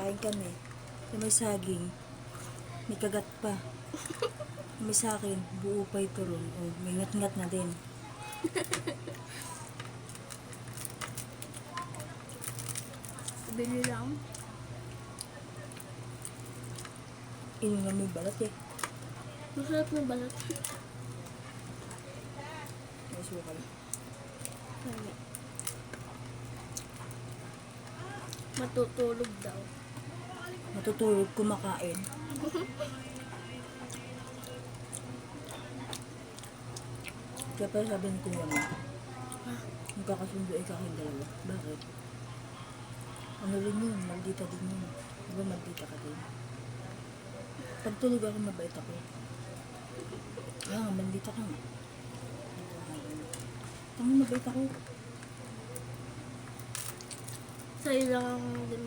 Kain kami. Yung may saging. May kagat pa. Yung may sa akin, buo pa ito ron. Oh, may ngat-ngat na din. Bili lang. Inunan mo yung balat eh. Masarap na balat. May sukal. Kaya. Matutulog daw. Matutulog kumakain. Kaya pala sabi ni Kuya mo, magkakasundo ay kayong dalawa. Bakit? Ano rin yun? Maldita din yun. Diba maldita ka din? Pag tulog ako, mabait ako. Kaya nga, maldita ka nga. Ang mabait ako. Sa'yo lang ang din